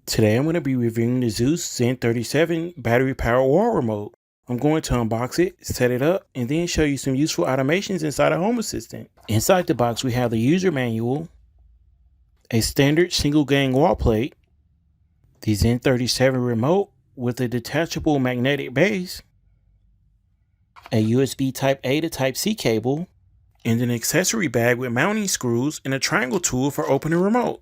Today I'm going to be reviewing the Zooz ZEN37 battery powered wall remote. I'm going to unbox it, set it up, and then show you some useful automations inside a Home Assistant. Inside the box we have the user manual, a standard single gang wall plate, the ZEN37 remote with a detachable magnetic base, a USB Type A to Type C cable, and an accessory bag with mounting screws and a triangle tool for opening remote.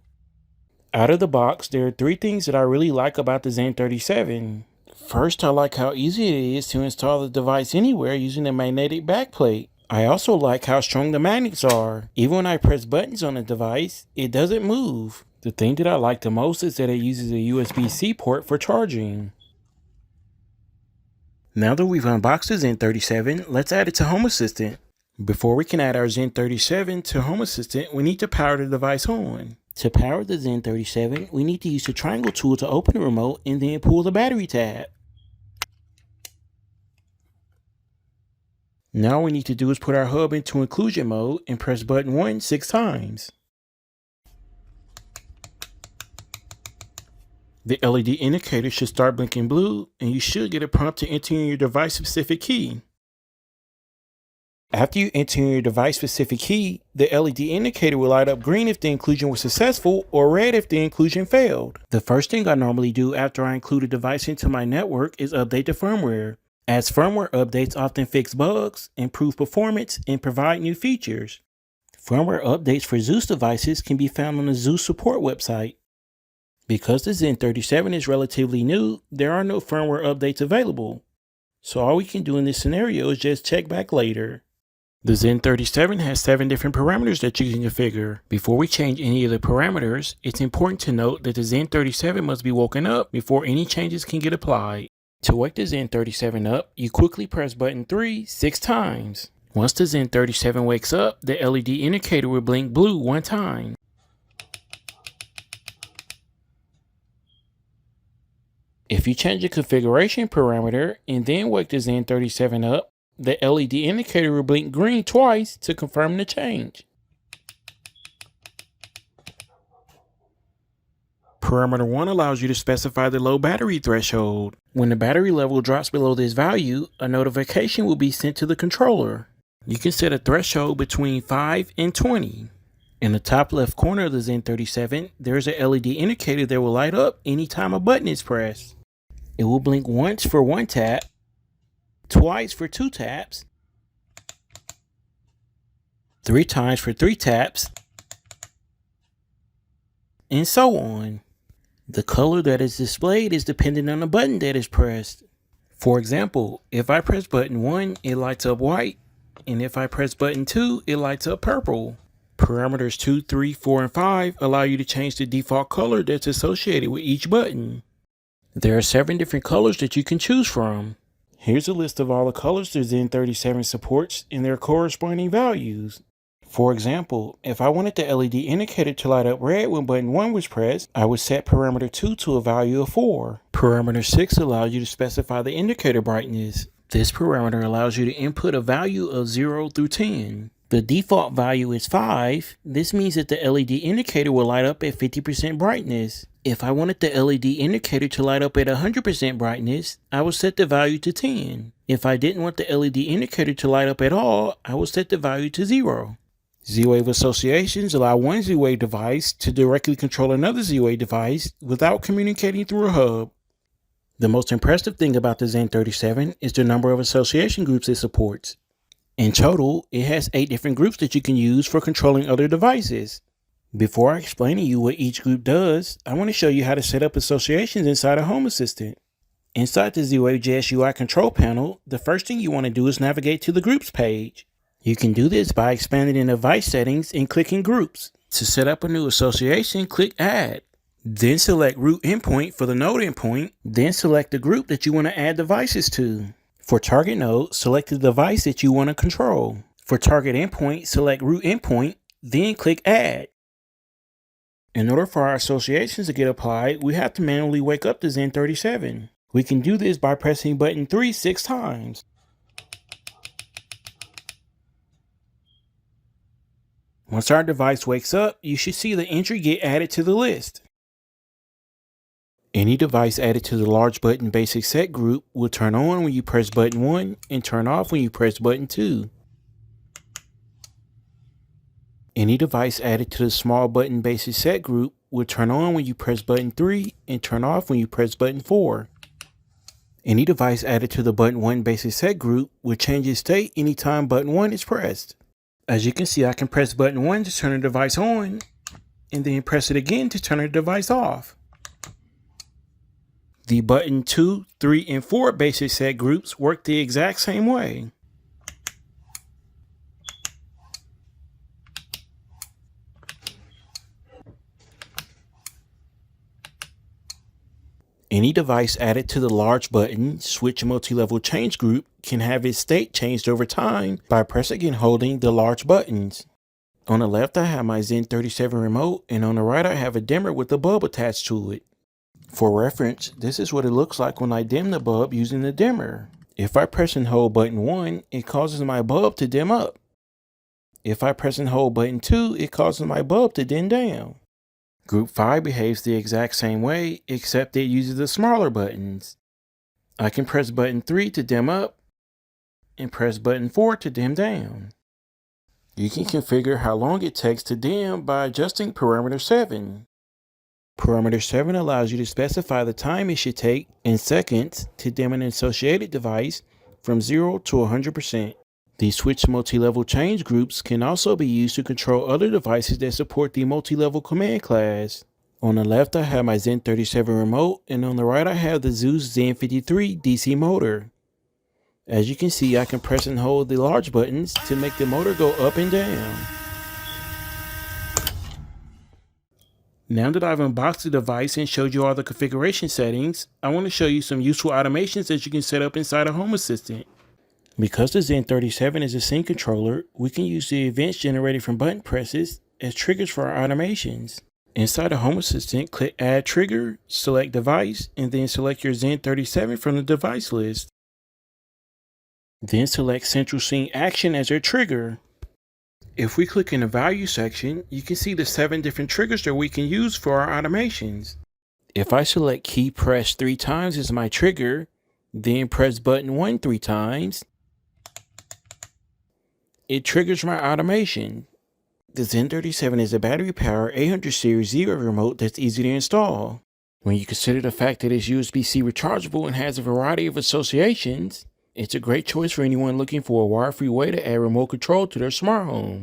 Out of the box, there are three things that I really like about the ZEN37. First, I like how easy it is to install the device anywhere using the magnetic backplate. I also like how strong the magnets are. Even when I press buttons on the device, it doesn't move. The thing that I like the most is that it uses a USB-C port for charging. Now that we've unboxed the ZEN37, let's add it to Home Assistant. Before we can add our ZEN37 to Home Assistant, we need to power the device on. To power the ZEN37, we need to use the triangle tool to open the remote and then pull the battery tab. Now all we need to do is put our hub into inclusion mode and press button 1 6 times. The LED indicator should start blinking blue and you should get a prompt to enter in your device specific key. After you enter your device specific key, the LED indicator will light up green if the inclusion was successful or red if the inclusion failed. The first thing I normally do after I include a device into my network is update the firmware, as firmware updates often fix bugs, improve performance, and provide new features. Firmware updates for Zooz devices can be found on the Zooz support website. Because the ZEN37 is relatively new, there are no firmware updates available. So all we can do in this scenario is just check back later. The ZEN37 has 7 different parameters that you can configure. Before we change any of the parameters, it's important to note that the ZEN37 must be woken up before any changes can get applied. To wake the ZEN37 up, you quickly press button 3 6 times. Once the ZEN37 wakes up, the LED indicator will blink blue 1 time. If you change the configuration parameter and then wake the ZEN37 up, the LED indicator will blink green twice to confirm the change. Parameter 1 allows you to specify the low battery threshold. When the battery level drops below this value, a notification will be sent to the controller. You can set a threshold between 5 and 20. In the top left corner of the ZEN37, there is a LED indicator that will light up anytime a button is pressed. It will blink once for 1 tap, twice for 2 taps, 3 times for 3 taps, and so on. The color that is displayed is dependent on the button that is pressed. For example, if I press button 1, it lights up white, and if I press button 2, it lights up purple. Parameters 2, 3, 4, and 5 allow you to change the default color that's associated with each button. There are 7 different colors that you can choose from. Here's a list of all the colors the ZEN37 supports and their corresponding values. For example, if I wanted the LED indicator to light up red when button 1 was pressed, I would set parameter 2 to a value of 4. Parameter 6 allows you to specify the indicator brightness. This parameter allows you to input a value of 0 through 10. The default value is 5. This means that the LED indicator will light up at 50% brightness. If I wanted the LED indicator to light up at 100% brightness, I would set the value to 10. If I didn't want the LED indicator to light up at all, I would set the value to 0. Z-Wave associations allow one Z-Wave device to directly control another Z-Wave device without communicating through a hub. The most impressive thing about the ZEN37 is the number of association groups it supports. In total, it has 8 different groups that you can use for controlling other devices. Before I explain to you what each group does, I want to show you how to set up associations inside a Home Assistant. Inside the Z-Wave JS UI control panel, the first thing you want to do is navigate to the Groups page. You can do this by expanding in Device Settings and clicking Groups. To set up a new association, click Add. Then select Root Endpoint for the node endpoint, then select the group that you want to add devices to. For target node, select the device that you want to control. For target endpoint, select Root Endpoint, then click Add. In order for our associations to get applied, we have to manually wake up the ZEN37. We can do this by pressing button 3 6 times. Once our device wakes up, you should see the entry get added to the list. Any device added to the large button basic set group will turn on when you press button 1 and turn off when you press button 2. Any device added to the small button basic set group will turn on when you press button 3 and turn off when you press button 4. Any device added to the button 1 basic set group will change its state anytime button 1 is pressed. As you can see, I can press button 1 to turn the device on and then press it again to turn the device off. The button 2, 3, and 4 basic set groups work the exact same way. Any device added to the large button switch multi-level change group can have its state changed over time by pressing and holding the large buttons. On the left I have my ZEN37 remote, and on the right I have a dimmer with a bulb attached to it. For reference, this is what it looks like when I dim the bulb using the dimmer. If I press and hold button 1, it causes my bulb to dim up. If I press and hold button 2, it causes my bulb to dim down. Group 5 behaves the exact same way, except it uses the smaller buttons. I can press button 3 to dim up, and press button 4 to dim down. You can configure how long it takes to dim by adjusting parameter 7. Parameter 7 allows you to specify the time it should take in seconds to dim an associated device from 0 to 100%. The switch multi-level change groups can also be used to control other devices that support the multi-level command class. On the left I have my ZEN37 remote, and on the right I have the Zooz ZEN53 DC motor. As you can see, I can press and hold the large buttons to make the motor go up and down. Now that I've unboxed the device and showed you all the configuration settings, I want to show you some useful automations that you can set up inside a Home Assistant. Because the ZEN37 is a scene controller, we can use the events generated from button presses as triggers for our automations. Inside the Home Assistant, click Add Trigger, select Device, and then select your ZEN37 from the device list. Then select Central Scene Action as your trigger. If we click in the Value section, you can see the 7 different triggers that we can use for our automations. If I select Key Press 3 times as my trigger, then press button 1 3 times, it triggers my automation. The ZEN37 is a battery-powered 800 series Z-Wave remote that's easy to install. When you consider the fact that it's USB-C rechargeable and has a variety of associations, it's a great choice for anyone looking for a wire-free way to add remote control to their smart home.